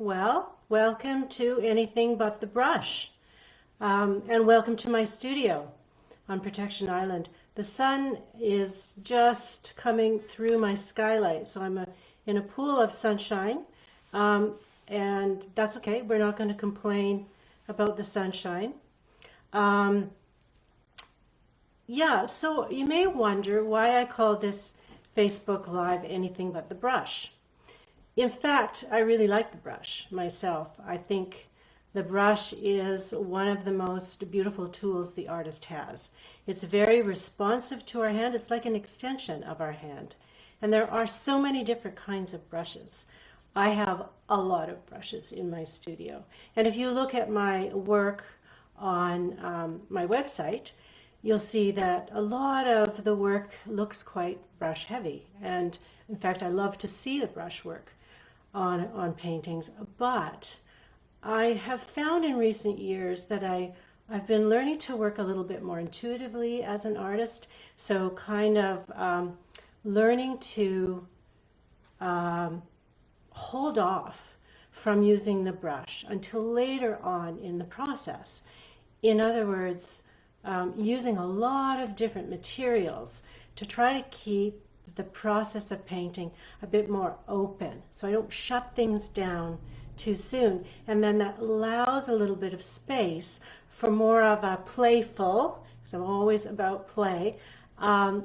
Well, welcome to Anything But the Brush, and welcome to my studio on Protection Island. The sun is just coming through my skylight, so I'm in a pool of sunshine, and that's okay. We're not going to complain about the sunshine. Yeah, so you may wonder why I call this Facebook Live Anything But the Brush. In fact, I really like the brush myself. I think the brush is one of the most beautiful tools the artist has. It's very responsive to our hand. It's like an extension of our hand. And there are so many different kinds of brushes. I have a lot of brushes in my studio. And if you look at my work on my website, you'll see that a lot of the work looks quite brush heavy. And in fact, I love to see the brush work on paintings, but I have found in recent years that I've been learning to work a little bit more intuitively as an artist, so kind of learning to hold off from using the brush until later on in the process. In other words, using a lot of different materials to try to keep the process of painting a bit more open, so I don't shut things down too soon, and then that allows a little bit of space for more of a playful, because I'm always about play, a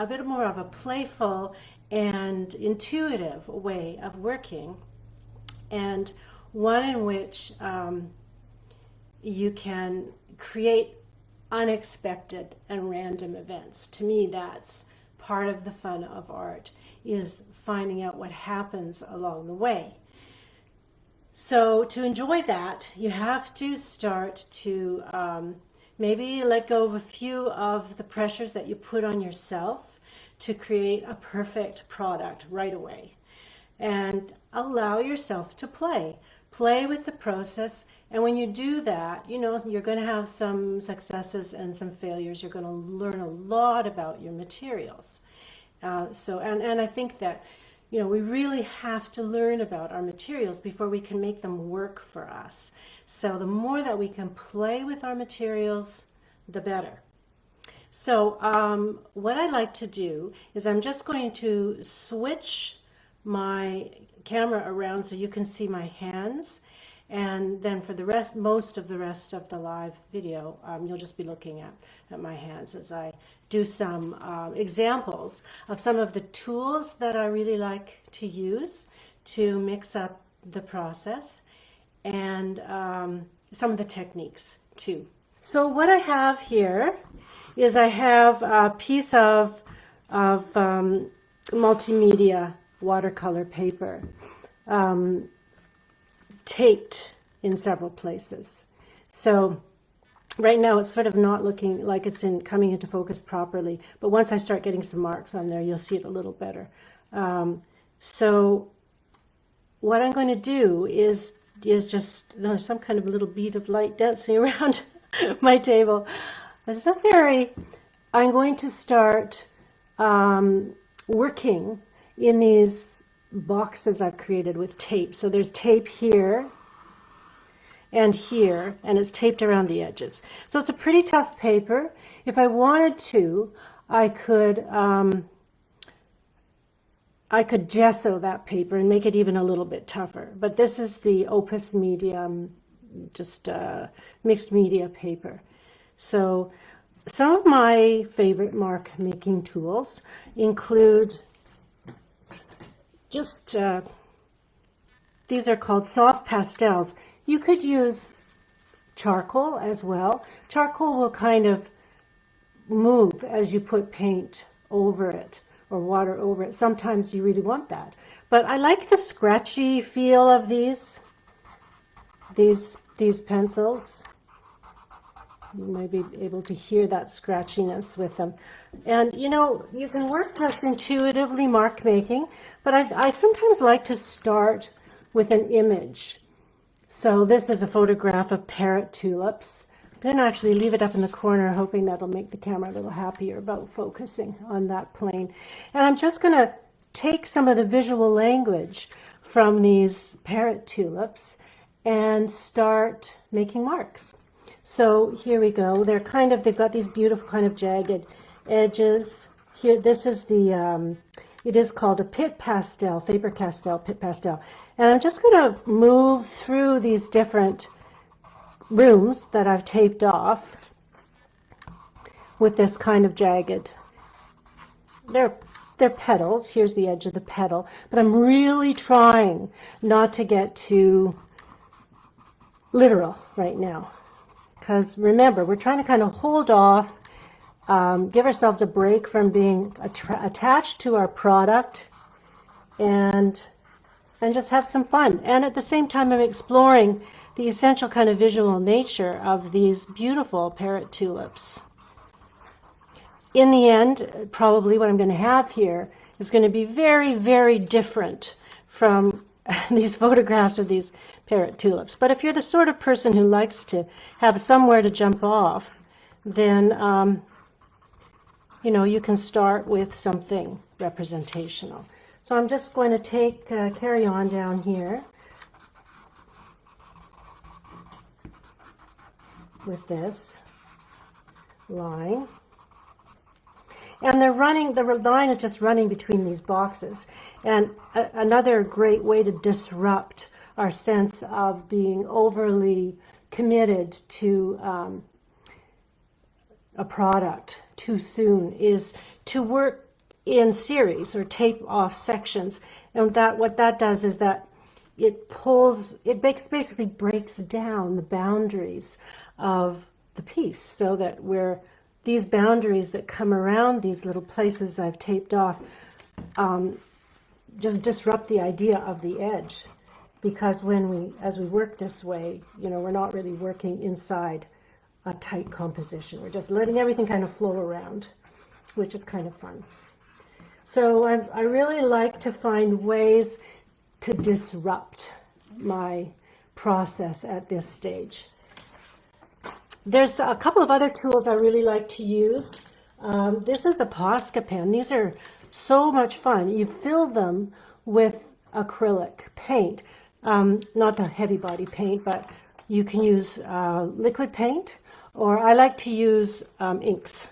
bit more of a playful and intuitive way of working, and one in which you can create unexpected and random events. To me, that's part of the fun of art, is finding out what happens along the way. So to enjoy that, you have to start to maybe let go of a few of the pressures that you put on yourself to create a perfect product right away, and allow yourself to play with the process. And when you do that, you know, you're going to have some successes and some failures. You're going to learn a lot about your materials. And I think that, you know, we really have to learn about our materials before we can make them work for us. So the more that we can play with our materials, the better. So what I like to do is I'm just going to switch my camera around so you can see my hands. And then for the rest, most of the rest of the live video, you'll just be looking at my hands as I do some examples of some of the tools that I really like to use to mix up the process, and some of the techniques too. So what I have here is I have a piece of multimedia watercolor paper, taped in several places. So right now it's sort of not looking like it's coming into focus properly, but once I start getting some marks on there, you'll see it a little better. So what I'm going to do is just, there's some kind of little bead of light dancing around my table. It's not very. I'm going to start working in these boxes I've created with tape. So there's tape here and here, and it's taped around the edges. So it's a pretty tough paper. If I wanted to, I could gesso that paper and make it even a little bit tougher. But this is the Opus Medium, just mixed media paper. So some of my favorite mark making tools include just, these are called soft pastels. You could use charcoal as well. Charcoal will kind of move as you put paint over it or water over it. Sometimes you really want that. But I like the scratchy feel of these pencils. You might be able to hear that scratchiness with them. And you know, you can work just intuitively mark making, but I sometimes like to start with an image. So this is a photograph of parrot tulips. I'm going to actually leave it up in the corner, hoping that'll make the camera a little happier about focusing on that plane. And I'm just going to take some of the visual language from these parrot tulips and start making marks. So here we go. They've got these beautiful kind of jagged edges. Here, this is it is called a pitt pastel, Faber Castell pitt pastel. And I'm just going to move through these different rooms that I've taped off with this kind of jagged. They're petals. Here's the edge of the petal. But I'm really trying not to get too literal right now. Because remember, we're trying to kind of hold off, give ourselves a break from being attached to our product and just have some fun. And at the same time, I'm exploring the essential kind of visual nature of these beautiful parrot tulips. In the end, probably what I'm going to have here is going to be very, very different from these photographs of these parrot tulips. But if you're the sort of person who likes to have somewhere to jump off, then you can start with something representational. So I'm just going to carry on down here with this line. And the line is just running between these boxes. And another great way to disrupt our sense of being overly committed to a product too soon is to work in series or tape off sections. And what that does is that it basically breaks down the boundaries of the piece, so that these boundaries that come around these little places I've taped off just disrupt the idea of the edge. Because as we work this way, we're not really working inside a tight composition. We're just letting everything kind of flow around, which is kind of fun. So I really like to find ways to disrupt my process at this stage. There's a couple of other tools I really like to use. This is a Posca pen. These are so much fun. You fill them with acrylic paint. Not the heavy body paint, but you can use liquid paint, or I like to use inks.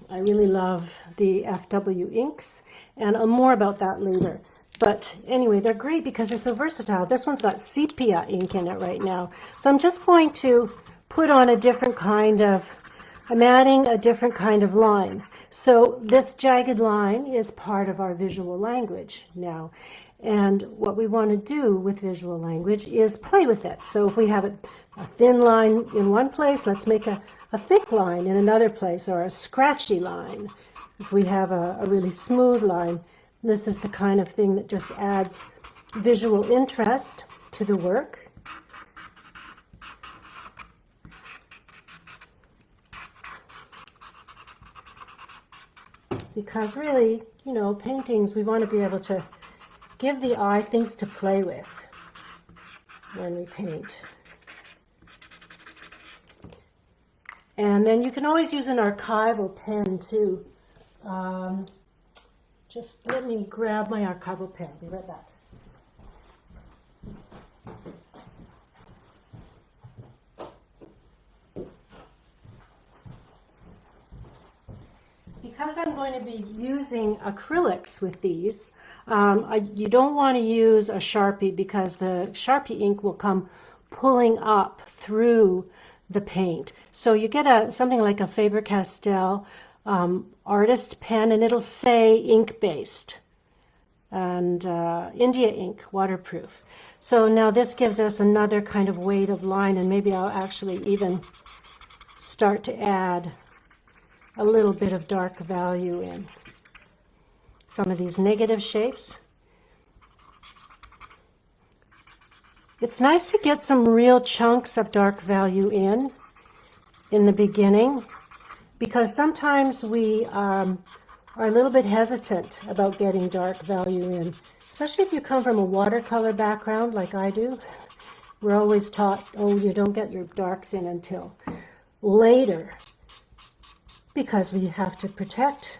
I really love the FW inks, and more about that later. But anyway, they're great because they're so versatile. This one's got sepia ink in it right now. So I'm just going to put on I'm adding a different kind of line. So this jagged line is part of our visual language now. And what we want to do with visual language is play with it. So if we have a thin line in one place, let's make a thick line in another place, or a scratchy line. If we have a really smooth line, this is the kind of thing that just adds visual interest to the work. Because really, paintings, we want to be able to give the eye things to play with when we paint. And then you can always use an archival pen too. Just let me grab my archival pen. I'll be right back. Because I'm going to be using acrylics with these, you don't want to use a Sharpie, because the Sharpie ink will come pulling up through the paint. So you get something like a Faber Castell artist pen, and it'll say ink-based, and India ink, waterproof. So now this gives us another kind of weight of line, and maybe I'll actually even start to add a little bit of dark value in some of these negative shapes. It's nice to get some real chunks of dark value in the beginning, because sometimes we are a little bit hesitant about getting dark value in, especially if you come from a watercolor background like I do. We're always taught, oh, you don't get your darks in until later, because we have to protect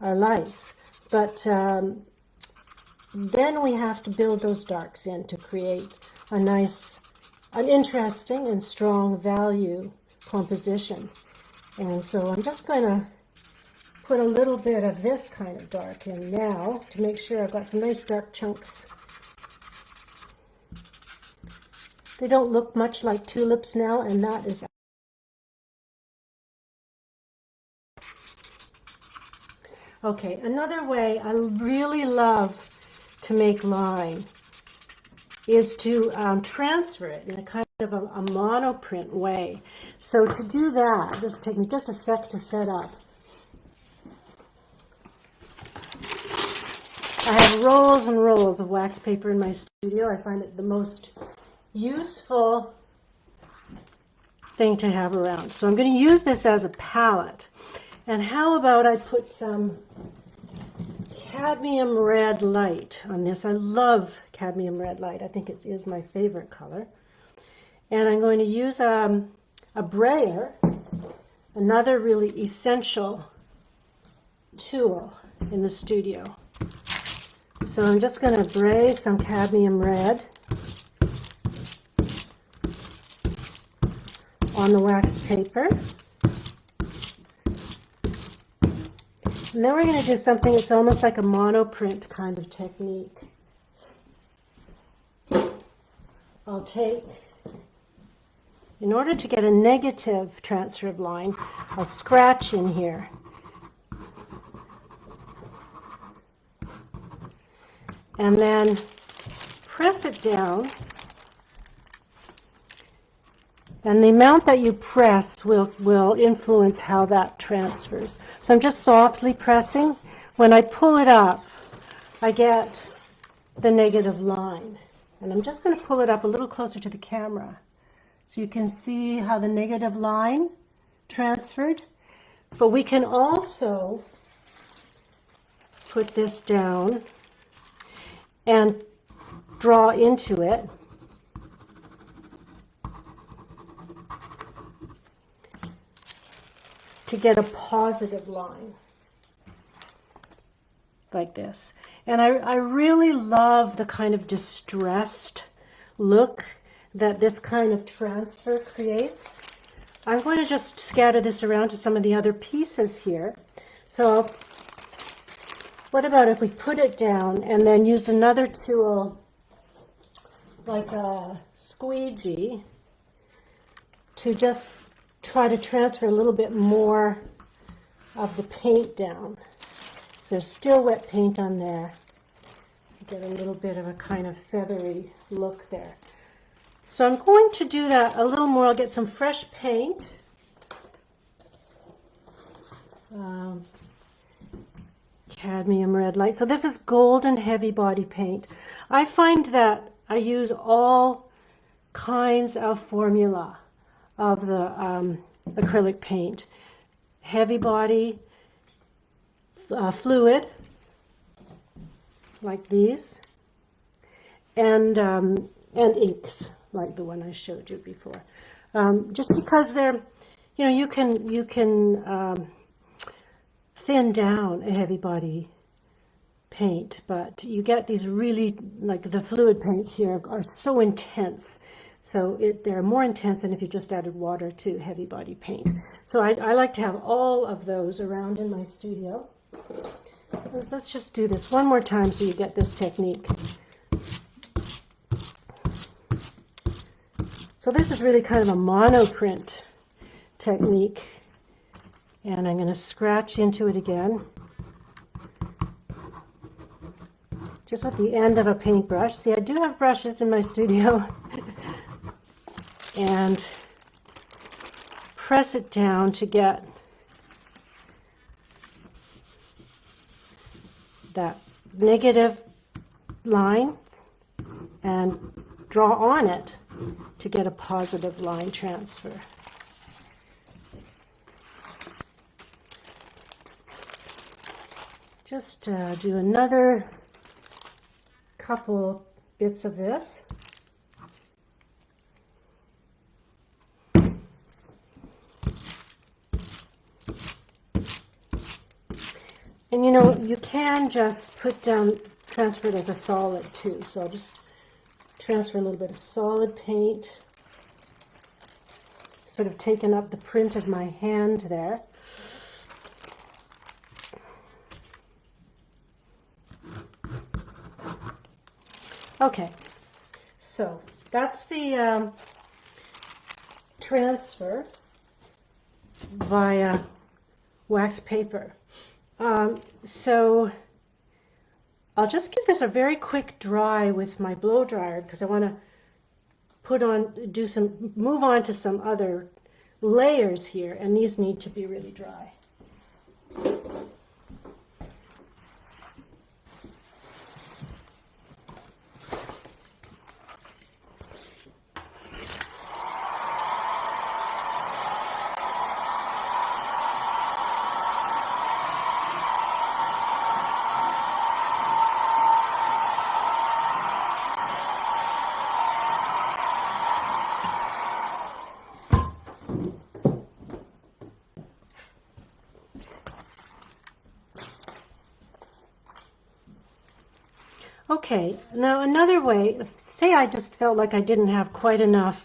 our lights. But then we have to build those darks in to create a nice, an interesting and strong value composition. And so I'm just going to put a little bit of this kind of dark in now to make sure I've got some nice dark chunks. They don't look much like tulips now, and that is okay. Another way I really love to make line is to transfer it in a kind of a monoprint way. So to do that, this will take me just a sec to set up. I have rolls and rolls of wax paper in my studio. I find it the most useful thing to have around. So I'm going to use this as a palette. And how about I put some cadmium red light on this. I love cadmium red light. I think it is my favorite color. And I'm going to use a brayer, another really essential tool in the studio. So I'm just going to bray some cadmium red on the wax paper. And then we're going to do something that's almost like a monoprint kind of technique. I'll take, in order to get a negative transfer of line, I'll scratch in here. And then press it down. And the amount that you press will influence how that transfers. So I'm just softly pressing. When I pull it up, I get the negative line. And I'm just going to pull it up a little closer to the camera so you can see how the negative line transferred. But we can also put this down and draw into it. To get a positive line like this. And I really love the kind of distressed look that this kind of transfer creates. I'm going to just scatter this around to some of the other pieces here. So what about if we put it down and then use another tool like a squeegee to just try to transfer a little bit more of the paint down. There's still wet paint on there. You get a little bit of a kind of feathery look there. So I'm going to do that a little more. I'll get some fresh paint. Cadmium red light. So this is golden heavy body paint. I find that I use all kinds of formula of the acrylic paint. Heavy body, fluid, like these, and inks, like the one I showed you before. Just because they're, you know, you can thin down a heavy body paint, but you get these really, like the fluid paints here are so intense. So they're more intense than if you just added water to heavy body paint. So I like to have all of those around in my studio. Let's just do this one more time so you get this technique. So this is really kind of a monoprint technique. And I'm going to scratch into it again. Just with the end of a paintbrush. See, I do have brushes in my studio. And press it down to get that negative line and draw on it to get a positive line transfer. Just do another couple bits of this. And you know, you can just put down transfer it as a solid too. So I'll just transfer a little bit of solid paint, sort of taken up the print of my hand there. Okay, so that's the transfer via wax paper. So I'll just give this a very quick dry with my blow dryer because I want to move on to some other layers here, and these need to be really dry. Okay, now another way, say I just felt like I didn't have quite enough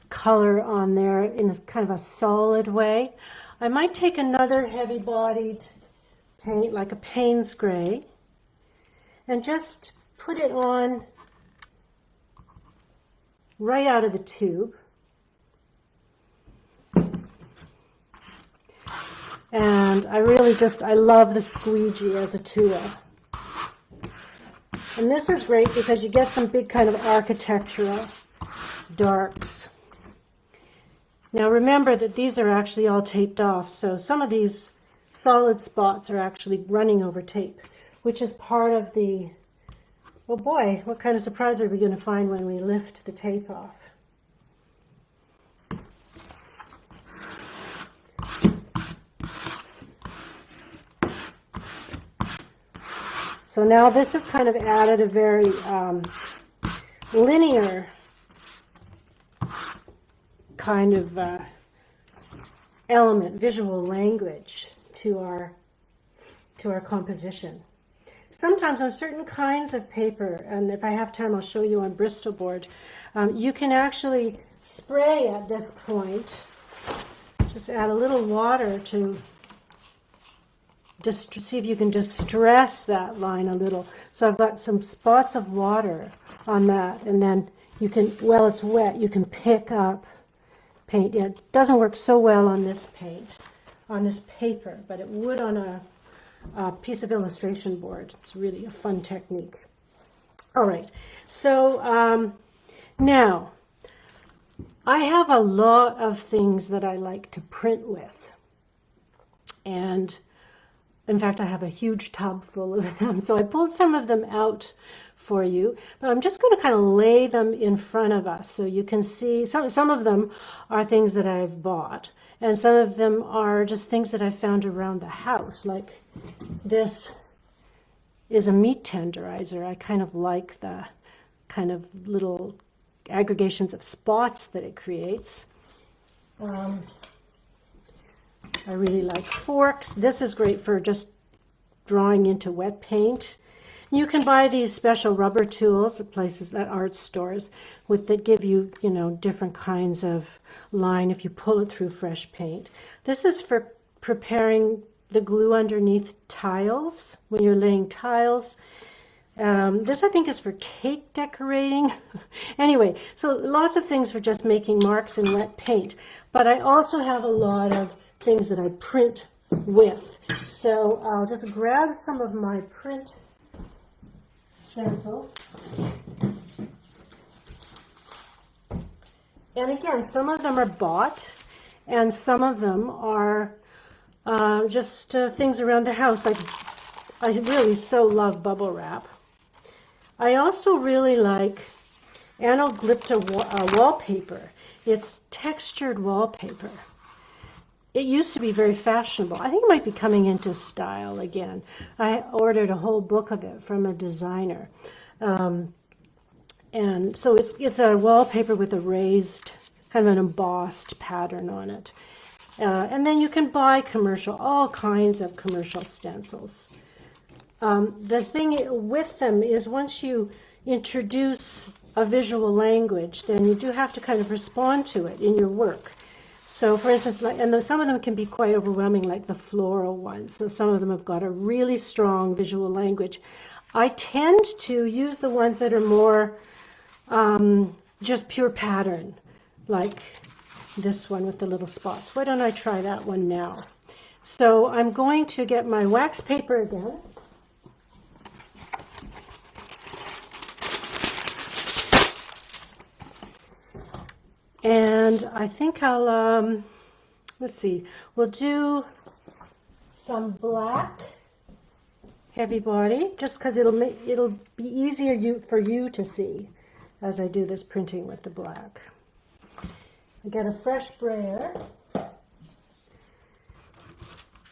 color on there in a kind of a solid way, I might take another heavy-bodied paint like a Paynes Grey and just put it on right out of the tube. And I love the squeegee as a tool. And this is great because you get some big kind of architectural darks. Now remember that these are actually all taped off, so some of these solid spots are actually running over tape, which is part of the, oh boy, what kind of surprise are we going to find when we lift the tape off? So now this has kind of added a very linear kind of element, visual language to our composition. Sometimes on certain kinds of paper, and if I have time I'll show you on Bristol board, you can actually spray at this point, just add a little water to just see if you can distress that line a little. So I've got some spots of water on that, and then you can, while it's wet, you can pick up paint. Yeah, it doesn't work so well on this paint, on this paper, but it would on a piece of illustration board. It's really a fun technique. All right, so now I have a lot of things that I like to print with, and in fact, I have a huge tub full of them, so I pulled some of them out for you, but I'm just going to kind of lay them in front of us so you can see. Some of them are things that I've bought, and some of them are just things that I found around the house, like this is a meat tenderizer. I kind of like the kind of little aggregations of spots that it creates. I really like forks. This is great for just drawing into wet paint. You can buy these special rubber tools at places, at art stores, that give you, different kinds of line if you pull it through fresh paint. This is for preparing the glue underneath tiles, when you're laying tiles. This I think is for cake decorating. Anyway, so lots of things for just making marks in wet paint. But I also have a lot of things that I print with. So I'll just grab some of my print stencils. And again, some of them are bought, and some of them are just things around the house. Like, I really so love bubble wrap. I also really like anaglypta wallpaper. It's textured wallpaper. It used to be very fashionable. I think it might be coming into style again. I ordered a whole book of it from a designer. And so it's a wallpaper with a raised, kind of an embossed pattern on it. And then you can buy all kinds of commercial stencils. The thing with them is once you introduce a visual language, then you do have to kind of respond to it in your work. So for instance, and some of them can be quite overwhelming, like the floral ones. So some of them have got a really strong visual language. I tend to use the ones that are more just pure pattern, like this one with the little spots. Why don't I try that one now? So I'm going to get my wax paper again. And I think I'll, let's see, we'll do some black heavy body, just because it'll be easier for you to see as I do this printing with the black. I get a fresh brayer,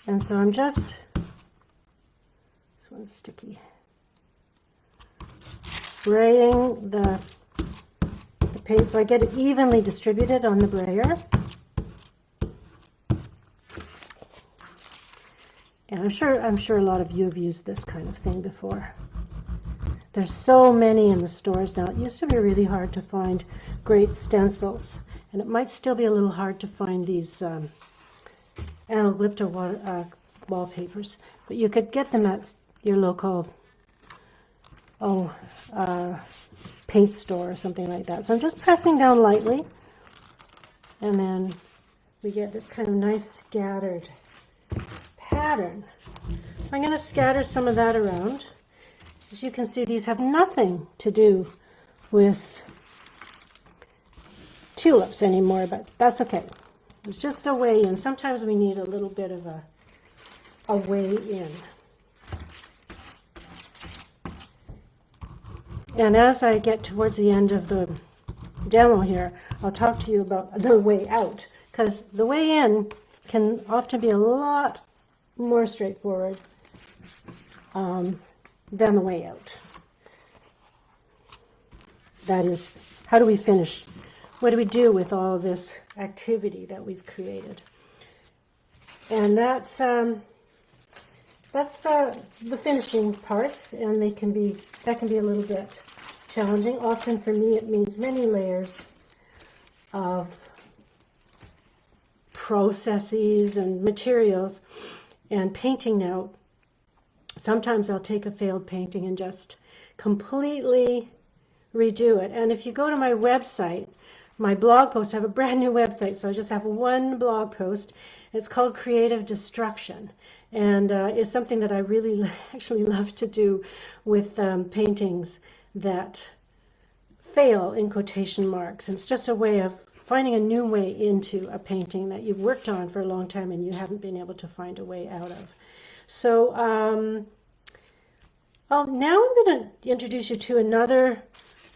and so I'm just, this one's sticky, spraying the paint so I get it evenly distributed on the brayer. And I'm sure a lot of you have used this kind of thing before. There's so many in the stores now. It used to be really hard to find great stencils, and it might still be a little hard to find these anaglypta wallpapers, but you could get them at your local paint store or something like that. So I'm just pressing down lightly, and then we get this kind of nice scattered pattern. I'm going to scatter some of that around. As you can see, these have nothing to do with tulips anymore, but that's okay. It's just a way in. Sometimes we need a little bit of a way in. And as I get towards the end of the demo here, I'll talk to you about the way out, because the way in can often be a lot more straightforward than the way out. That is, how do we finish? What do we do with all of this activity that we've created? And that's the finishing parts, and that can be a little bit challenging. Often for me, it means many layers of processes and materials and painting. Now, sometimes I'll take a failed painting and just completely redo it. And if you go to my website, my blog post, I have a brand new website, so I just have one blog post. It's called Creative Destruction, and it's something that I really actually love to do with paintings that fail, in quotation marks. And it's just a way of finding a new way into a painting that you've worked on for a long time and you haven't been able to find a way out of. So now I'm going to introduce you to another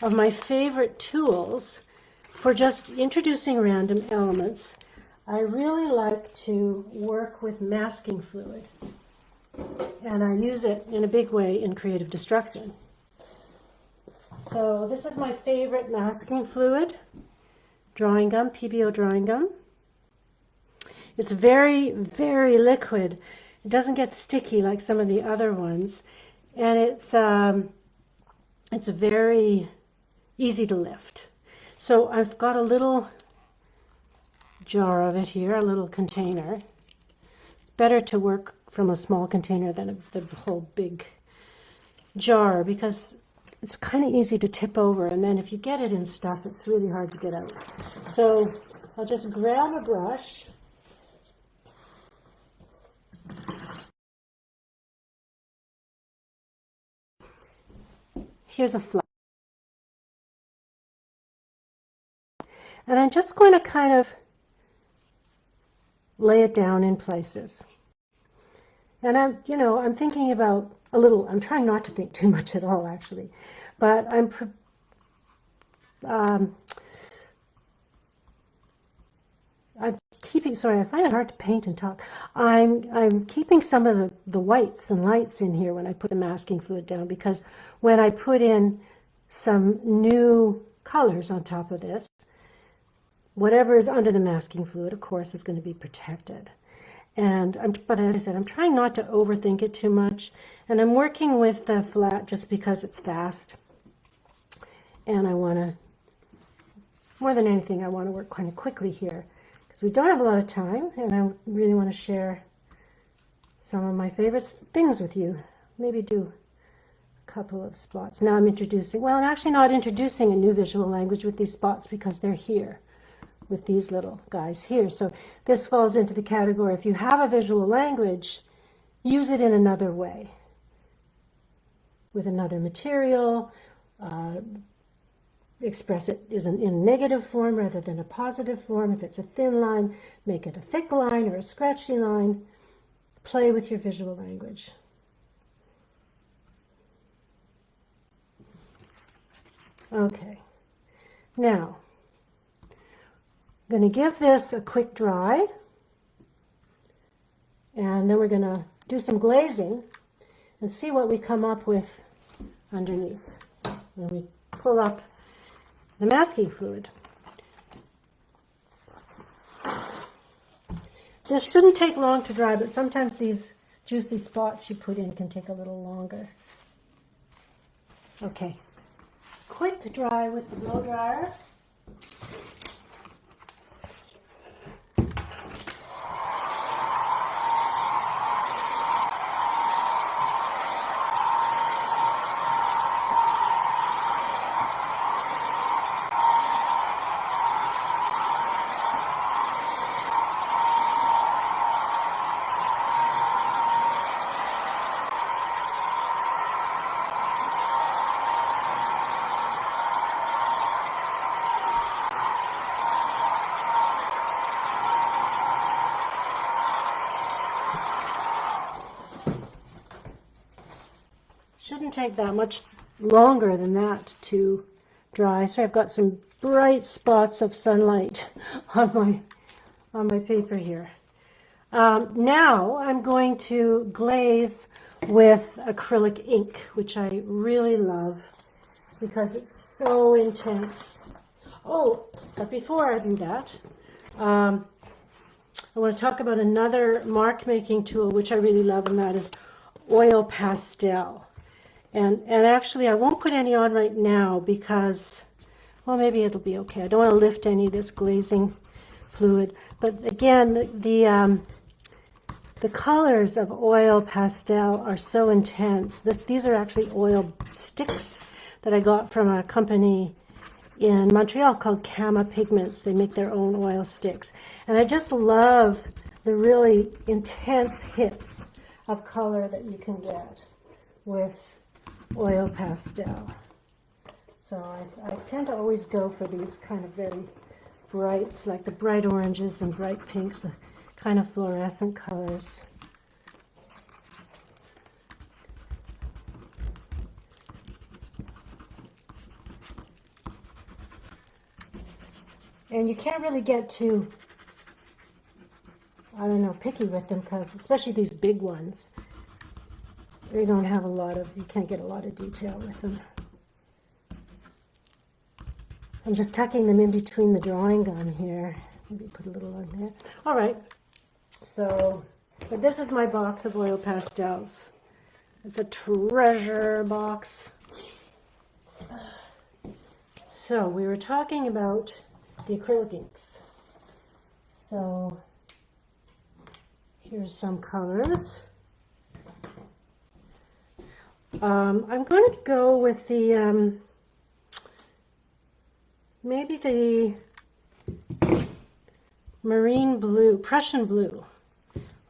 of my favorite tools for just introducing random elements. I really like to work with masking fluid, and I use it in a big way in Creative Destruction. So this is my favorite masking fluid, drawing gum, Pebeo drawing gum. It's very, very liquid. It doesn't get sticky like some of the other ones, and it's very easy to lift. So I've got a little jar of it here, a little container. Better to work from a small container than the whole big jar, because it's kind of easy to tip over, and then if you get it in stuff, it's really hard to get out. So I'll just grab a brush. Here's a flower. And I'm just going to kind of lay it down in places. And I'm thinking about I'm trying not to think too much at all, actually, but I'm keeping, sorry, I find it hard to paint and talk. I'm keeping some of the whites and lights in here when I put the masking fluid down, because when I put in some new colors on top of this, whatever is under the masking fluid, of course, is going to be protected. But as I said, I'm trying not to overthink it too much. And I'm working with the flat just because it's fast. And I want to, more than anything, I want to work kind of quickly here because we don't have a lot of time, and I really want to share some of my favorite things with you. Maybe do a couple of spots. Now I'm actually not introducing a new visual language with these spots because they're here with these little guys here. So this falls into the category, if you have a visual language, use it in another way, with another material, express it in negative form rather than a positive form. If it's a thin line, make it a thick line or a scratchy line. Play with your visual language. Okay, now I'm going to give this a quick dry, and then we're going to do some glazing and see what we come up with underneath when we pull up the masking fluid. This shouldn't take long to dry, but sometimes these juicy spots you put in can take a little longer. Okay, quick dry with the blow dryer. Shouldn't take that much longer than that to dry. So I've got some bright spots of sunlight on my paper here. Now I'm going to glaze with acrylic ink, which I really love because it's so intense. Oh, but before I do that, I want to talk about another mark making tool which I really love, and that is oil pastel. And actually, I won't put any on right now because, well, maybe it'll be okay. I don't want to lift any of this glazing fluid. But again, the colors of oil pastel are so intense. These are actually oil sticks that I got from a company in Montreal called Cama Pigments. They make their own oil sticks. And I just love the really intense hits of color that you can get with oil pastel. So I tend to always go for these kind of very brights, like the bright oranges and bright pinks, the kind of fluorescent colors. And you can't really get too, I don't know, picky with them, because especially these big ones, they don't have a lot of, you can't get a lot of detail with them. I'm just tucking them in between the drawing gun here. Maybe put a little on there. All right, so, but this is my box of oil pastels. It's a treasure box. So we were talking about the acrylic inks. So here's some colors. I'm going to go with the, maybe the marine blue, Prussian blue.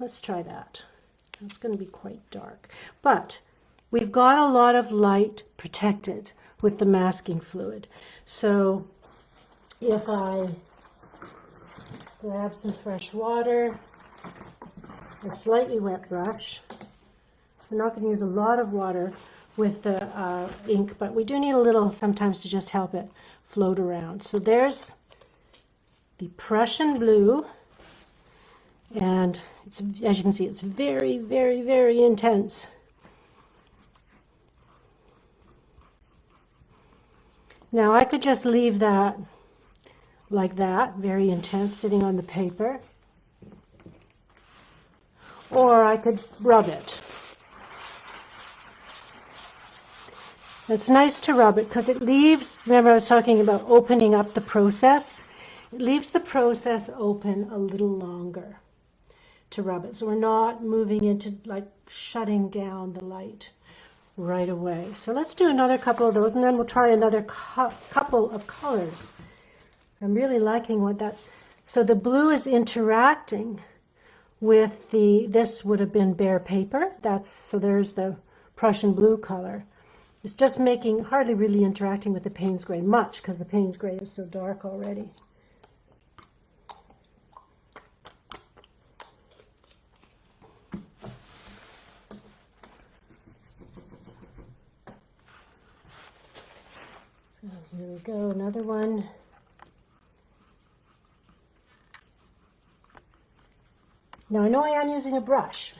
Let's try that. It's going to be quite dark. But we've got a lot of light protected with the masking fluid. So if I grab some fresh water, a slightly wet brush, we're not going to use a lot of water with the ink, but we do need a little sometimes to just help it float around. So there's the Prussian blue, and it's, as you can see, it's very, very, very intense. Now I could just leave that like that, very intense, sitting on the paper. or I could rub it. It's nice to rub it because it leaves, remember I was talking about opening up the process, it leaves the process open a little longer to rub it. So we're not moving into like shutting down the light right away. So let's do another couple of those and then we'll try another couple of colors. I'm really liking what that's, so the blue is interacting with this would have been bare paper. So there's the Prussian blue color. It's just hardly really interacting with the Paynes Grey much because the Paynes Grey is so dark already. So here we go, another one. Now I know I am using a brush,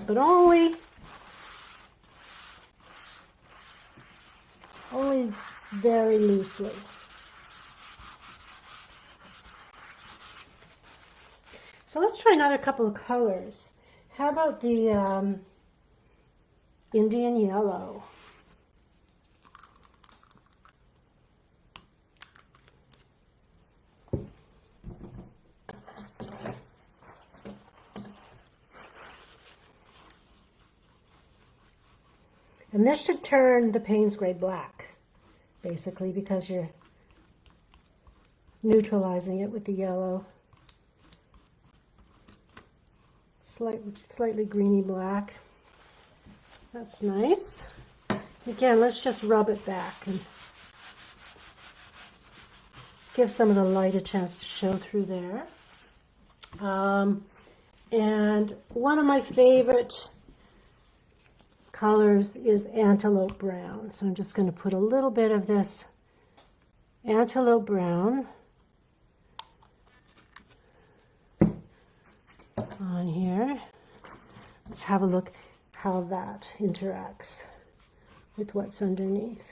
but only very loosely. So let's try another couple of colors. How about the Indian yellow? And this should turn the Paynes Grey black, basically, because you're neutralizing it with the yellow. Slightly greeny black. That's nice. Again, let's just rub it back and give some of the light a chance to show through there. And one of my favorite colors is Antelope brown. So I'm just going to put a little bit of this Antelope brown on here. Let's have a look how that interacts with what's underneath.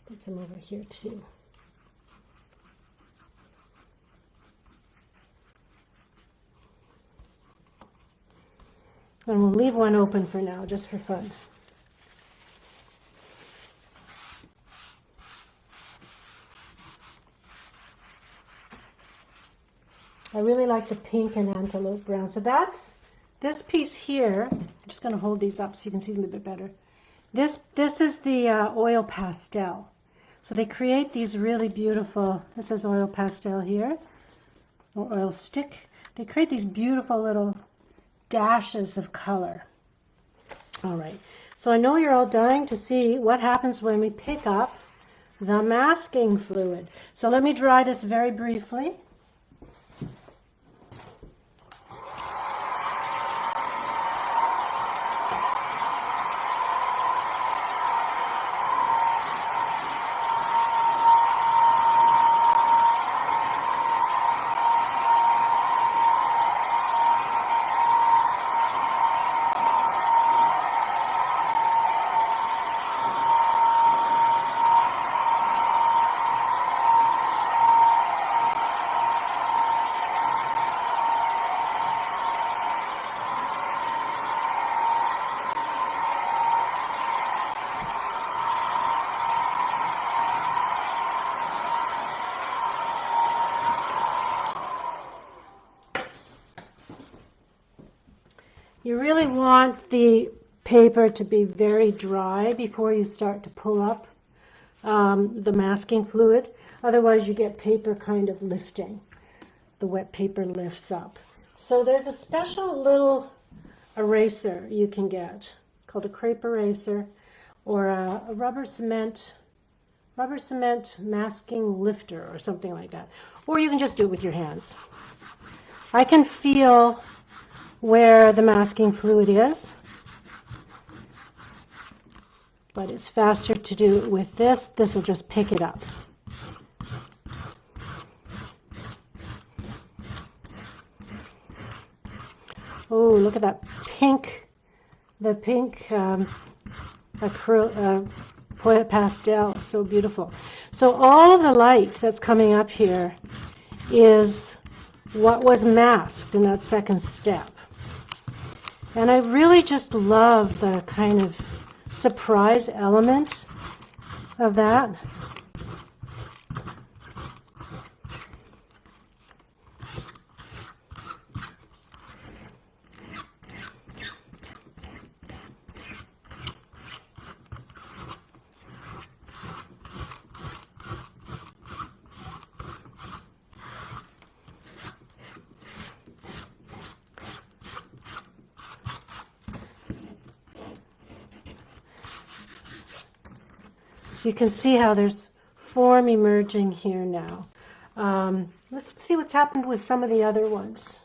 Put some over here too. And we'll leave one open for now, just for fun. I really like the pink and Antelope brown. So that's this piece here. I'm just going to hold these up so you can see them a bit better. This is the oil pastel. So they create these really beautiful, this is oil pastel here, or oil stick. They create these beautiful little dashes of color. All right, so I know you're all dying to see what happens when we pick up the masking fluid. So let me dry this very briefly. You really want the paper to be very dry before you start to pull up the masking fluid. Otherwise you get paper kind of lifting. The wet paper lifts up. So there's a special little eraser you can get called a crepe eraser or a rubber cement masking lifter or something like that. Or you can just do it with your hands. I can feel where the masking fluid is, but it's faster to do it with this. This will just pick it up. Oh, look at that pink, the pink acrylic pastel, so beautiful. So all the light that's coming up here is what was masked in that second step. And I really just love the kind of surprise element of that. You can see how there's form emerging here now. Let's see what's happened with some of the other ones.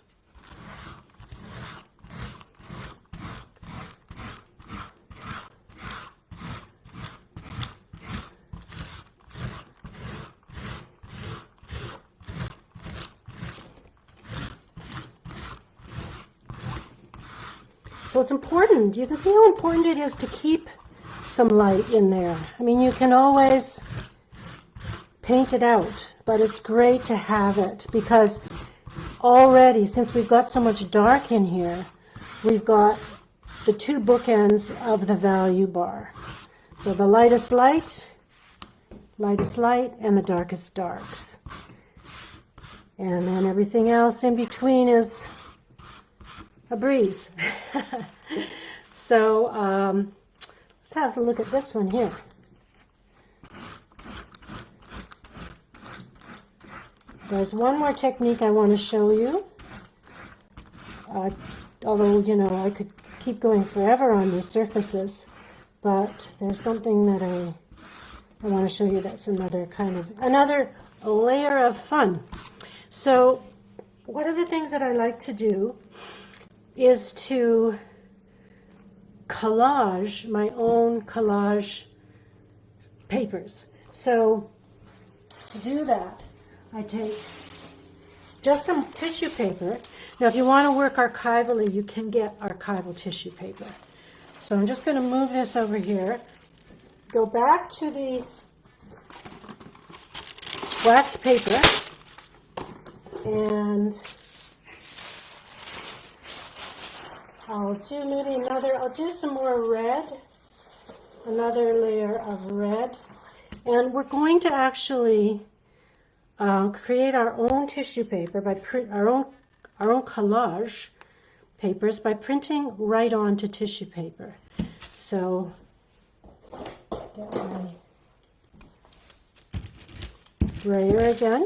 So it's important. You can see how important it is to keep some light in there. I mean, you can always paint it out, but it's great to have it because already, since we've got so much dark in here, we've got the two bookends of the value bar. So the lightest light, and the darkest darks. And then everything else in between is a breeze. So, let's have a look at this one here. There's one more technique I want to show you. Although, you know, I could keep going forever on these surfaces, but there's something that I want to show you that's another layer of fun. So one of the things that I like to do is to collage my own collage papers. So to do that, I take just some tissue paper. Now, if you want to work archivally, you can get archival tissue paper. So I'm just going to move this over here, go back to the wax paper, and I'll do some more red, another layer of red, and we're going to actually create our own tissue paper by our own collage papers by printing right onto tissue paper. So get my brayer again.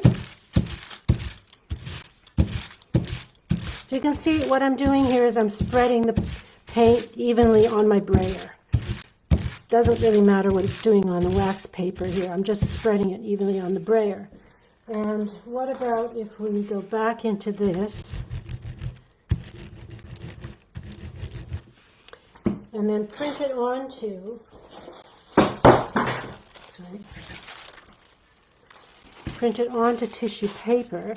So you can see what I'm doing here is I'm spreading the paint evenly on my brayer. Doesn't really matter what it's doing on the wax paper here. I'm just spreading it evenly on the brayer. And what about if we go back into this and then print it onto, print it onto tissue paper.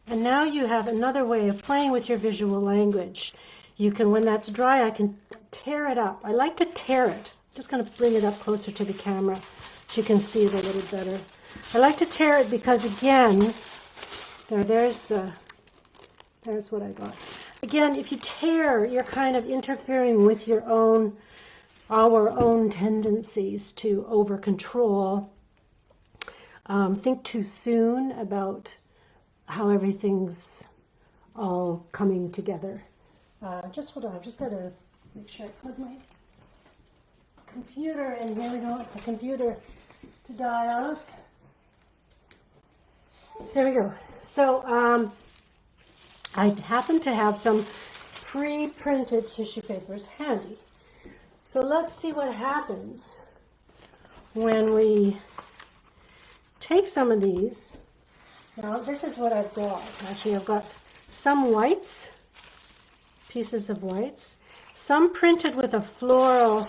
And now you have another way of playing with your visual language. You can, when that's dry, I can tear it up. I like to tear it. I'm just going to bring it up closer to the camera so you can see it a little better. I like to tear it because, again, there's what I got. Again, if you tear, you're kind of interfering with our own tendencies to over-control, think too soon about how everything's all coming together. Just hold on, I've just got to make sure I plug my computer in here. We don't want the computer to die on us. There we go. So I happen to have some pre-printed tissue papers handy. So let's see what happens when we take some of these. Now, this is what I've got. Actually, I've got some whites, pieces of whites, some printed with a floral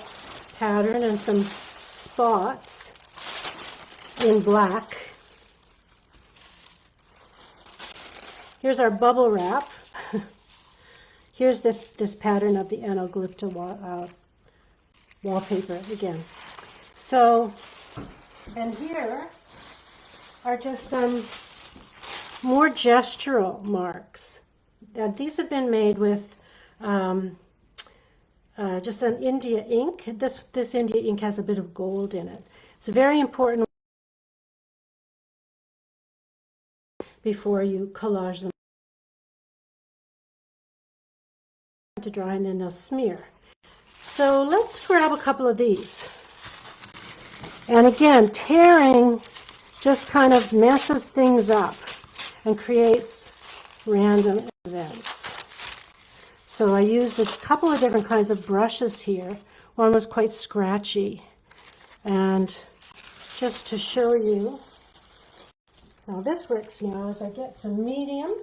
pattern and some spots in black. Here's our bubble wrap. Here's this pattern of the anaglypta wallpaper again. So, and here are just some more gestural marks. These have been made with just an India ink. This India ink has a bit of gold in it. It's very important before you collage them to dry, and then they'll smear. So let's grab a couple of these. And again, tearing just kind of messes things up and creates random events. So I used a couple of different kinds of brushes here. One was quite scratchy. And just to show you how this works now is I get some medium,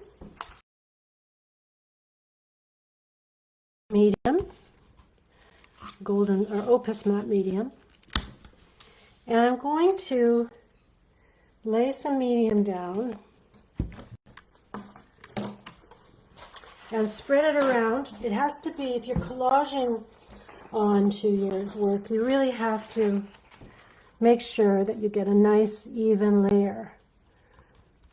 golden or opus matte medium, and I'm going to lay some medium down and spread it around. It has to be, if you're collaging onto your work, you really have to make sure that you get a nice even layer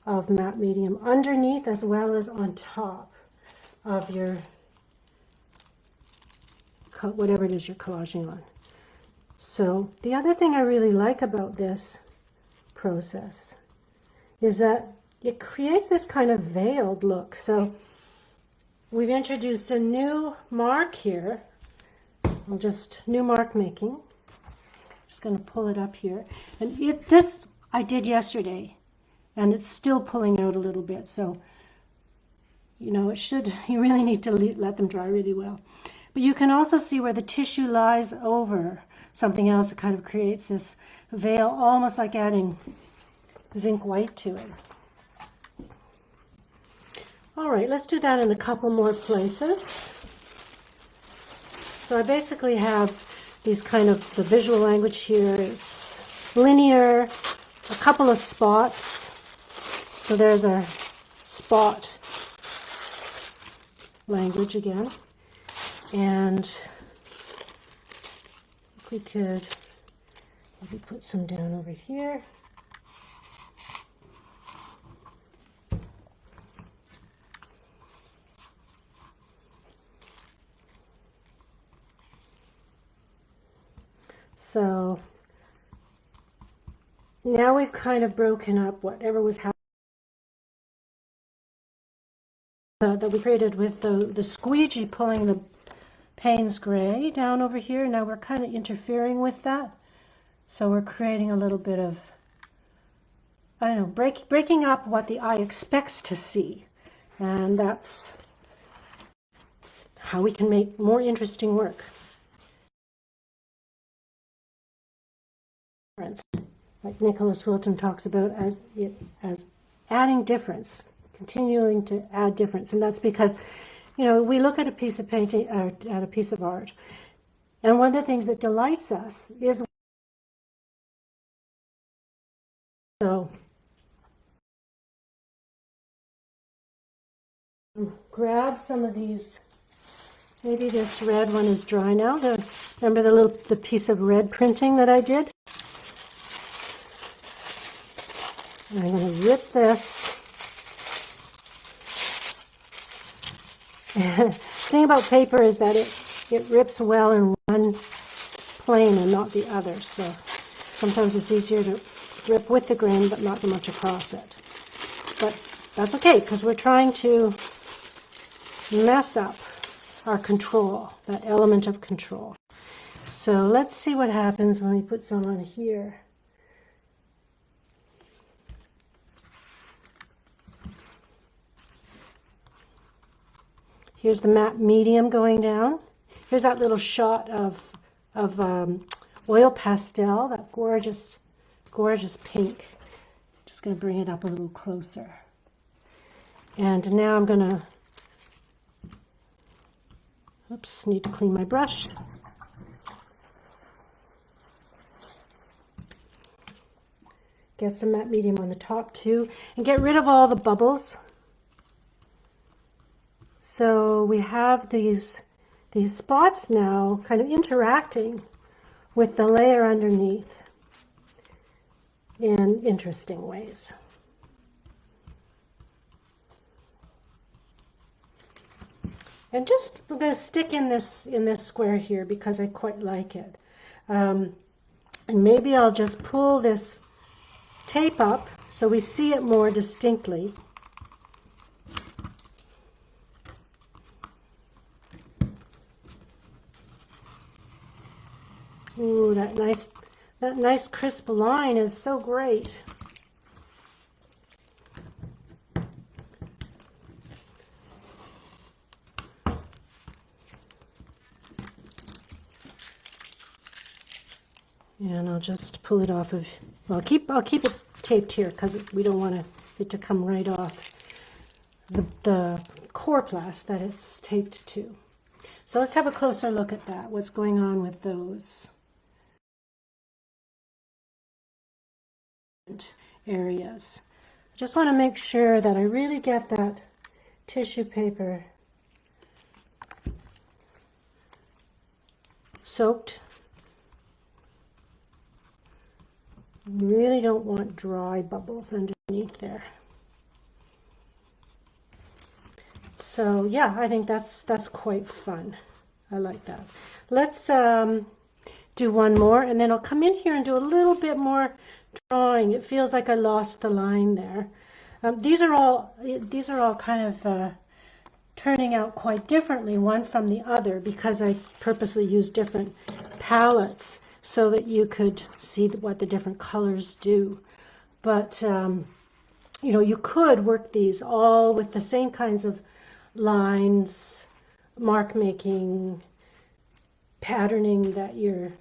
of matte medium underneath as well as on top of your whatever it is you're collaging on. So the other thing I really like about this process is that it creates this kind of veiled look. So we've introduced a new mark here. New mark making. Just going to pull it up here. And this I did yesterday, and it's still pulling out a little bit. So, you know, you really need to let them dry really well. But you can also see where the tissue lies over something else. It kind of creates this veil, almost like adding zinc white to it. All right, let's do that in a couple more places. So I basically have these kind of, the visual language here is linear, a couple of spots. So there's our spot language again. And if we could maybe put some down over here. So now we've kind of broken up whatever was happening that we created with the squeegee pulling the Paynes Grey down over here. Now we're kind of interfering with that. So we're creating a little bit of, I don't know, breaking up what the eye expects to see. And that's how we can make more interesting work. Like Nicholas Wilton talks about as adding difference, continuing to add difference. And that's because, you know, we look at a piece of painting, or at a piece of art, and one of the things that delights us is so grab some of these. Maybe this red one is dry now. Remember the piece of red printing that I did? And I'm going to rip this. The thing about paper is that it rips well in one plane and not the other. So sometimes it's easier to rip with the grain but not so much across it. But that's okay, because we're trying to mess up our control, that element of control. So let's see what happens when we put some on here. Here's the matte medium going down. Here's that little shot of oil pastel, that gorgeous, gorgeous pink. Just going to bring it up a little closer. And now I'm going to, oops, need to clean my brush. Get some matte medium on the top too, and get rid of all the bubbles. So we have these spots now kind of interacting with the layer underneath in interesting ways. And just I'm going to stick in this square here because I quite like it. And maybe I'll just pull this tape up so we see it more distinctly. Ooh, that nice crisp line is so great. And I'll just pull it off of. I'll keep it taped here because we don't want it to come right off the coroplast that it's taped to. So let's have a closer look at that. What's going on with those areas? I just want to make sure that I really get that tissue paper soaked. Really don't want dry bubbles underneath there. So yeah, I think that's quite fun. I like that. Let's do one more, and then I'll come in here and do a little bit more drawing. It feels like I lost the line there. These are all kind of turning out quite differently, one from the other, because I purposely used different palettes so that you could see what the different colors do. But you know, you could work these all with the same kinds of lines, mark making, patterning that you're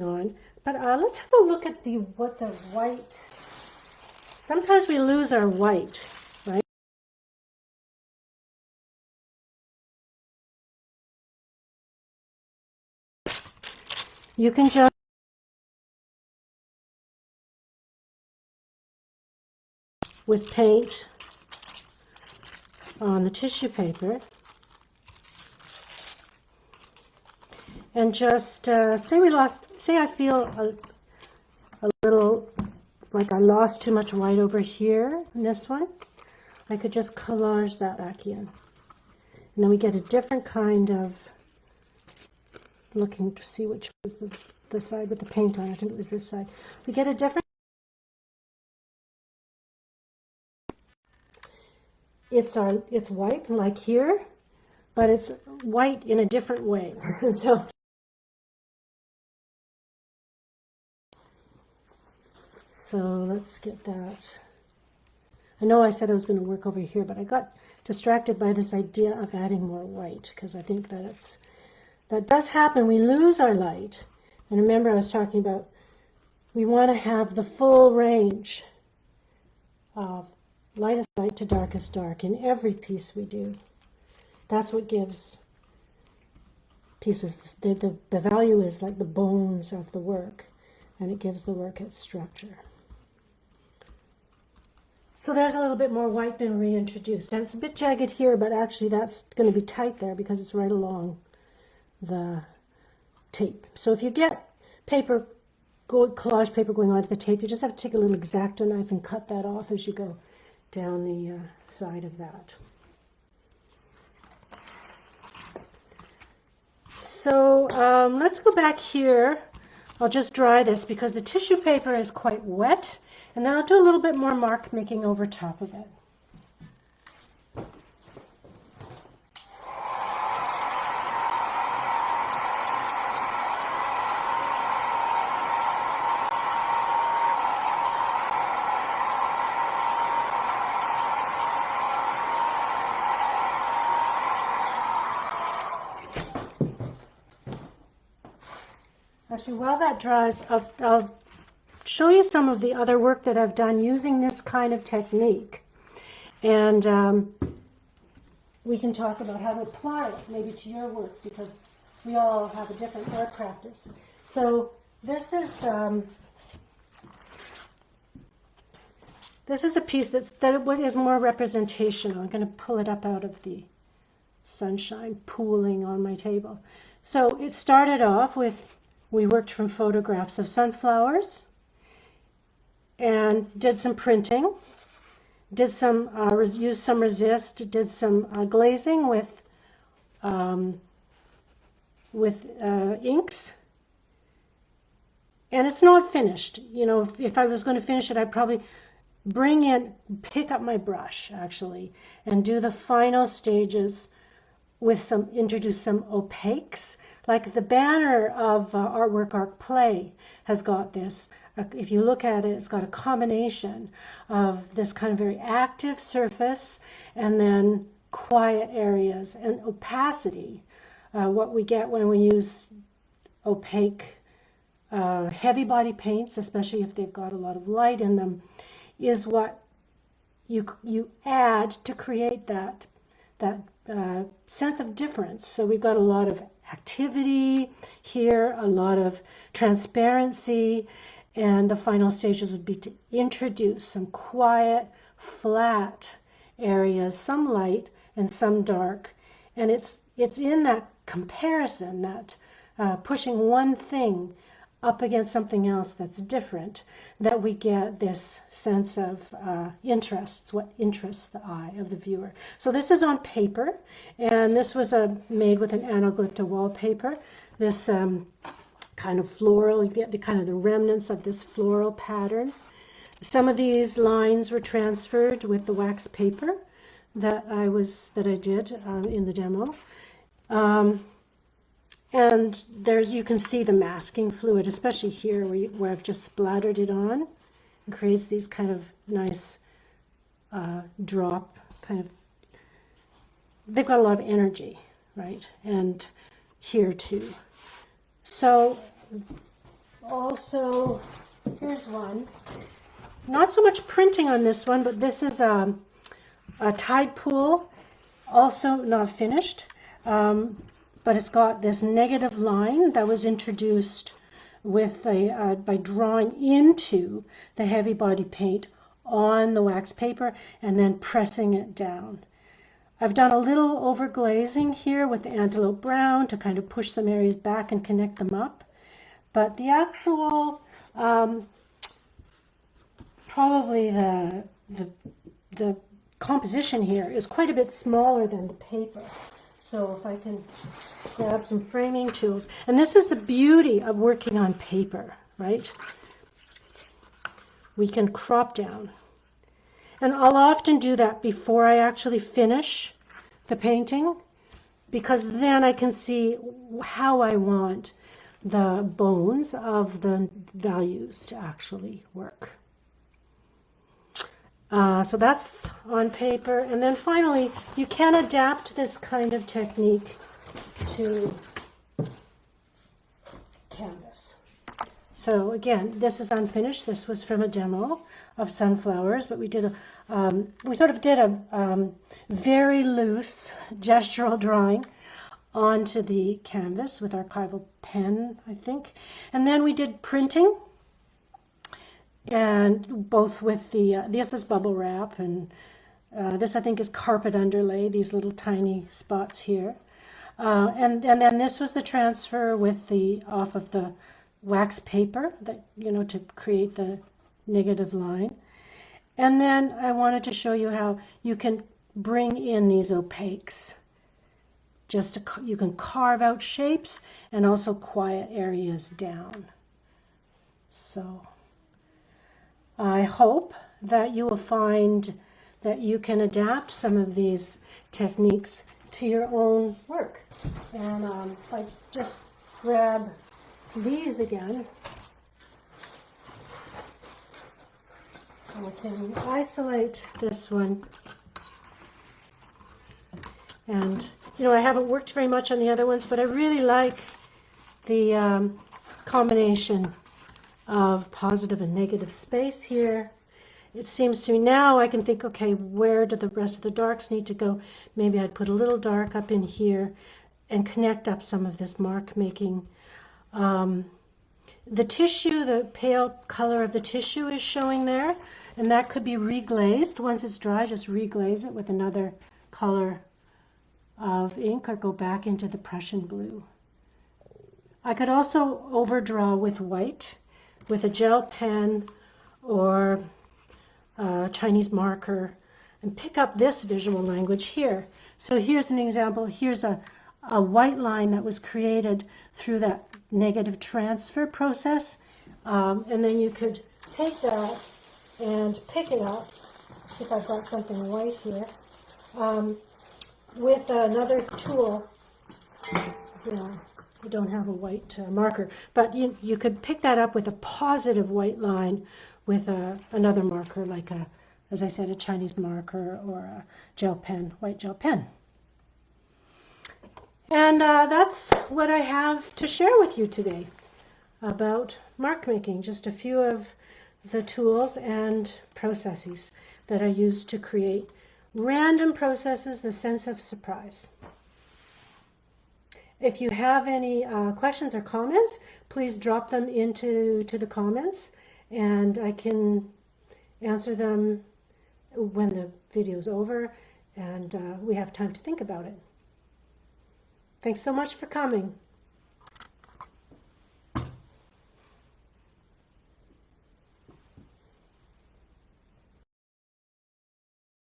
on. But let's have a look at what the white. Sometimes we lose our white, right? You can just with paint on the tissue paper, and just say I feel a little like I lost too much white over here in this one. I could just collage that back in, and then we get a different kind of, looking to see which was the side with the paint on. I think it was this side. We get a different. It's white like here, but it's white in a different way. So let's get that. I know I said I was going to work over here, but I got distracted by this idea of adding more white, because I think that does happen. We lose our light. And remember, I was talking about we want to have the full range of lightest light to darkest dark in every piece we do. That's what gives pieces, the value is like the bones of the work, and it gives the work its structure. So there's a little bit more white been reintroduced, and it's a bit jagged here, but actually that's going to be tight there because it's right along the tape. So if you get paper, collage paper going onto the tape, you just have to take a little X-Acto knife and cut that off as you go down the side of that. So let's go back here. I'll just dry this because the tissue paper is quite wet, and then I'll do a little bit more mark making over top of it. Actually, while that dries, I'll show you some of the other work that I've done using this kind of technique. And we can talk about how to apply it maybe to your work, because we all have a different art practice. So this is a piece that is more representational. I'm going to pull it up out of the sunshine pooling on my table. So it started off with, we worked from photographs of sunflowers and did some printing, did some, used some resist, did some glazing with inks. And it's not finished. You know, if I was going to finish it, I'd probably pick up my brush actually, and do the final stages with introduce some opaques. Like the banner of Artwork Arc Play has got this. If you look at it, it's got a combination of this kind of very active surface and then quiet areas and opacity. What we get when we use opaque heavy body paints, especially if they've got a lot of light in them, is what you add to create that sense of difference. So we've got a lot of activity here, a lot of transparency, and the final stages would be to introduce some quiet, flat areas, some light and some dark. And it's in that comparison, that pushing one thing up against something else that's different, that we get this sense of interests, what interests the eye of the viewer. So this is on paper, and this was made with an anaglypta wallpaper. This kind of floral, you get the remnants of this floral pattern. Some of these lines were transferred with the wax paper that I did in the demo. And you can see the masking fluid, especially here where I've just splattered it on. It creates these kind of nice drop, they've got a lot of energy, right? And here too. So also, here's one. Not so much printing on this one, but this is a tide pool, also not finished. But it's got this negative line that was introduced with by drawing into the heavy body paint on the wax paper and then pressing it down. I've done a little over glazing here with the Antelope brown to kind of push some areas back and connect them up. But the actual, probably the composition here is quite a bit smaller than the paper. So if I can grab some framing tools. And this is the beauty of working on paper, right? We can crop down. And I'll often do that before I actually finish the painting, because then I can see how I want the bones of the values to actually work. So that's on paper. And then finally, you can adapt this kind of technique to canvas. So again, this is unfinished. This was from a demo of sunflowers, but we sort of did a very loose gestural drawing onto the canvas with archival pen, I think. And then we did printing. And both with this is bubble wrap, and this I think is carpet underlay, these little tiny spots here. And then this was the transfer with off of the wax paper, that to create the negative line. And then I wanted to show you how you can bring in these opaques. You can carve out shapes and also quiet areas down. So I hope that you will find that you can adapt some of these techniques to your own work. And if I just grab these again, I can isolate this one. And, I haven't worked very much on the other ones, but I really like the combination of positive and negative space here. It seems to me now I can think, okay, where do the rest of the darks need to go? Maybe I'd put a little dark up in here and connect up some of this mark making. The tissue, the pale color of the tissue is showing there, and that could be reglazed. Once it's dry, just reglaze it with another color of ink or go back into the Prussian blue. I could also overdraw with white, with a gel pen or a Chinese marker, and pick up this visual language here. So here's an example. Here's a white line that was created through that negative transfer process. And then you could take that and pick it up, if I've got something white here, with another tool. I don't have a white marker, but you could pick that up with a positive white line with another marker, like as I said, a Chinese marker or a gel pen, white gel pen. And that's what I have to share with you today about mark making, just a few of the tools and processes that I use to create random processes, the sense of surprise. If you have any questions or comments, please drop them into the comments, and I can answer them when the video is over and we have time to think about it. Thanks so much for coming.